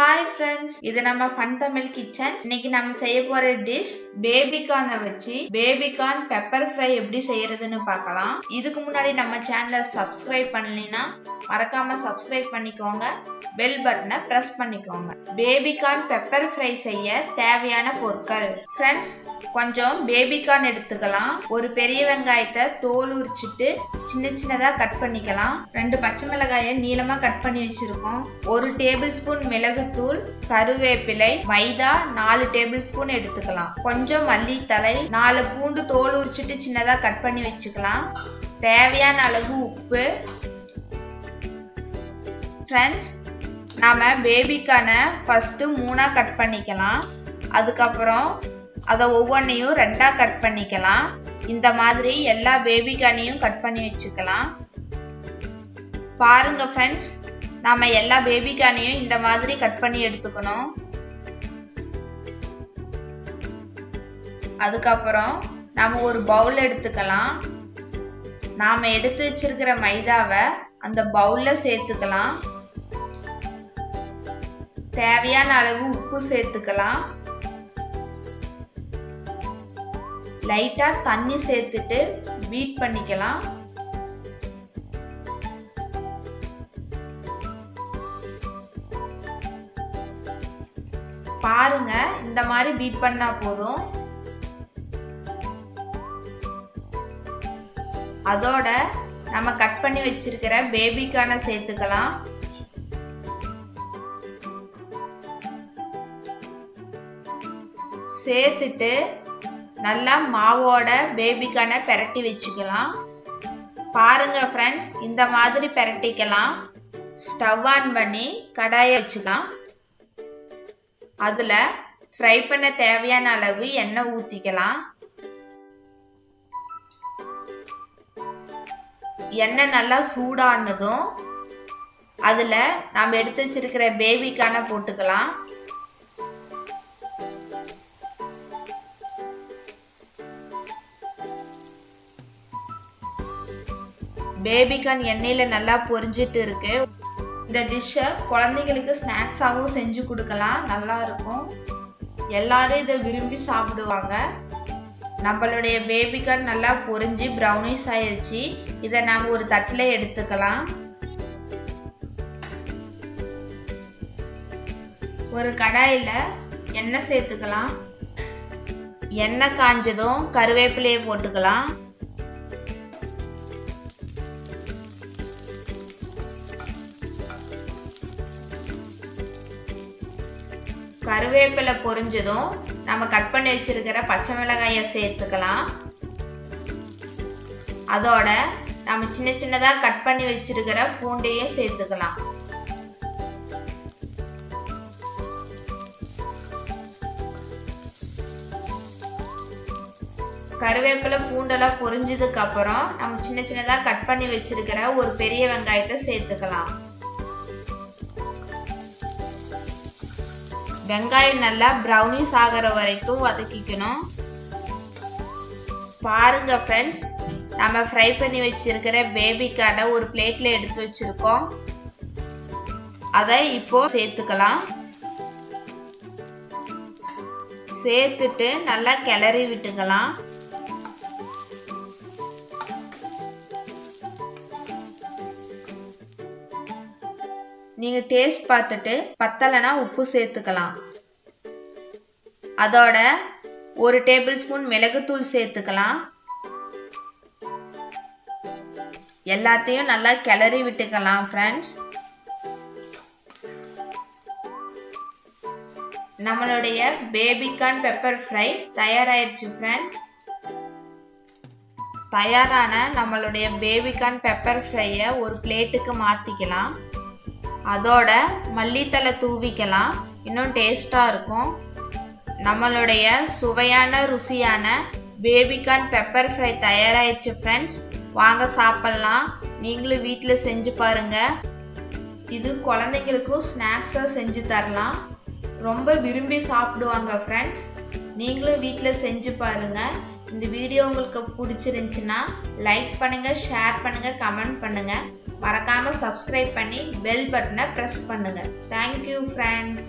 Hi friends, இது நம்ம fun Tamil kitchen. இன்னைக்கு நம்ம செய்ய போற டிஷ் பேபிகார்னை வச்சு பேபிகார்ன் பெப்பர் ஃப்ரை எப்படி செய்யறதுன்னு பார்க்கலாம். இதுக்கு முன்னாடி நம்ம சேனலை சப்ஸ்கிரைப் பண்ணலைன்னா மறக்காம சப்ஸ்கிரைப் பண்ணிக்கோங்க, பெல் பட்டனை பிரஸ் பண்ணிக்கோங்க. பேபிகார்ன் பெப்பர் ஃப்ரை செய்ய தேவையான பொருட்கள். ஃப்ரெண்ட்ஸ், கொஞ்சம் பேபிகார்ன் எடுத்துக்கலாம். ஒரு பெரிய வெங்காயத்தை தோல் உரிச்சிட்டு சின்ன சின்னதா கட் பண்ணிக்கலாம். 2 பச்சை மிளகாயை நீளமா கட் பண்ணி வச்சிருக்கோம். 1 டேபிள் ஸ்பூன் மிளகுத்தூள், கருவேப்பிலை, மைதா 4 டேபிள் ஸ்பூன் எடுத்துக்கலாம். கொஞ்சம் மல்லித்தலை, 4 பூண்டு தோல் உரிச்சிட்டு சின்னதா கட் பண்ணி வச்சுக்கலாம். தேவையான அளவு உப்பு. ஃப்ரெண்ட்ஸ், நாம பேபிக்கான ஃபர்ஸ்ட் 3ஆ கட் பண்ணிக்கலாம். அதுக்கப்புறம் அதை ஒவ்வொன்றையும் 2ஆ கட் பண்ணிக்கலாம். இந்த மாதிரி எல்லா பேபிகார்னையும் கட் பண்ணி வச்சுக்கலாம். பாருங்க ஃப்ரெண்ட்ஸ், நாம எல்லா பேபிகார்னையும் இந்த மாதிரி கட் பண்ணி எடுத்துக்கணும். அதுக்கப்புறம் நாம ஒரு பவுல் எடுத்துக்கலாம். நாம எடுத்து வச்சிருக்கிற மைதாவை அந்த பவுல்ல சேர்த்துக்கலாம். தேவையான அளவு உப்பு சேர்த்துக்கலாம். லைட்டா தண்ணி சேர்த்துட்டு பீட் பண்ணிக்கலாம். பாருங்க, இந்த மாதிரி பீட் பண்ணா போதும். அதோட நம்ம கட் பண்ணி வச்சிருக்கிற பேபிகார்னை சேர்த்துக்கலாம். சேர்த்துட்டு நல்லா மாவோட பேபிகார்னை பெரட்டி வச்சுக்கலாம். பாருங்க ஃப்ரெண்ட்ஸ், இந்த மாதிரி பெரட்டிக்கலாம். ஸ்டவ் ஆன் பண்ணி கடாயை வச்சுக்கலாம். அதுல ஃப்ரை பண்ண தேவையான அளவு எண்ணெய் ஊத்திக்கலாம். எண்ணெய் நல்லா சூடானதும் அதுல நாம எடுத்து வச்சிருக்கிற பேபிகார்னை போட்டுக்கலாம். பேபிகார்ன் எண்ணெயில நல்லா பொரிஞ்சிட்டு இருக்கு. இந்த டிஷ்ஷை குழந்தைங்களுக்கு ஸ்நாக்ஸாகவும் செஞ்சு கொடுக்கலாம், நல்லா இருக்கும். எல்லாரும் இதை விரும்பி சாப்பிடுவாங்க. நம்மளுடைய பேபிகார்ன் நல்லா பொரிஞ்சு ப்ரௌனிஷ் ஆயிடுச்சு. இதை நாம ஒரு தட்டுல எடுத்துக்கலாம். ஒரு கடாயில எண்ணெய் சேர்த்துக்கலாம். எண்ணெய் காஞ்சதும் கருவேப்பிலையை போட்டுக்கலாம். கருவேப்பிலை பொரிஞ்சதும் நம்ம கட் பண்ணி வச்சிருக்கிற பச்சை மிளகாயை சேர்த்துக்கலாம். அதோட நம்ம சின்ன சின்னதா கட் பண்ணி வச்சிருக்கிற பூண்டையும் சேர்த்துக்கலாம். கருவேப்பிலை பூண்டெல்லாம் பொரிஞ்சதுக்கு அப்புறம் நம்ம சின்ன சின்னதா கட் பண்ணி வச்சிருக்கிற ஒரு பெரிய வெங்காயத்தை சேர்த்துக்கலாம். வெங்காயம் நல்லா ப்ரௌனிஷ் ஆகிற வரைக்கும் வதக்கிக்கணும். பாருங்க ஃப்ரெண்ட்ஸ், நம்ம ஃப்ரை பண்ணி வச்சிருக்கிற பேபிகார்னை ஒரு பிளேட்ல எடுத்து வச்சிருக்கோம். அதை இப்போ சேர்த்துக்கலாம். சேர்த்துட்டு நல்லா கிளறி விட்டுக்கலாம். நீங்க டேஸ்ட் பார்த்துட்டு பத்தலைனா உப்பு சேர்த்துக்கலாம். அதோட 1 டேபிள் ஸ்பூன் மிளகுத்தூள் சேர்த்துக்கலாம். எல்லாத்தையும் நல்லா கிளறி விட்டுக்கலாம். ஃப்ரெண்ட்ஸ், நம்மளுடைய பேபிகார்ன் பெப்பர் ஃப்ரை தயாராயிருச்சு. ஃப்ரெண்ட்ஸ், தயாரான நம்மளுடைய பேபிகார்ன் பெப்பர் ஃப்ரையை ஒரு பிளேட்டுக்கு மாத்திக்கலாம். அதோட மல்லித்தலை தூவிக்கலாம், இன்னும் டேஸ்டா இருக்கும். நம்மளுடைய சுவையான ருசியான பேபிகார்ன் பெப்பர் ஃப்ரை தயாராயிடுச்சு. ஃப்ரெண்ட்ஸ், வாங்க சாப்பிடலாம். நீங்களும் வீட்டில் செஞ்சு பாருங்க. இது குழந்தைங்களுக்கும் ஸ்நாக்ஸா செஞ்சு தரலாம், ரொம்ப விரும்பி சாப்பிடுவாங்க. ஃப்ரெண்ட்ஸ், நீங்களும் வீட்டில் செஞ்சு பாருங்க. இந்த வீடியோ உங்களுக்கு பிடிச்சிருந்துச்சுன்னா லைக் பண்ணுங்க, ஷேர் பண்ணுங்க, கமெண்ட் பண்ணுங்க. மறக்காம சப்ஸ்கிரைப் பண்ணி பெல் பட்டனை பிரஸ் பண்ணுங்க. Thank you friends.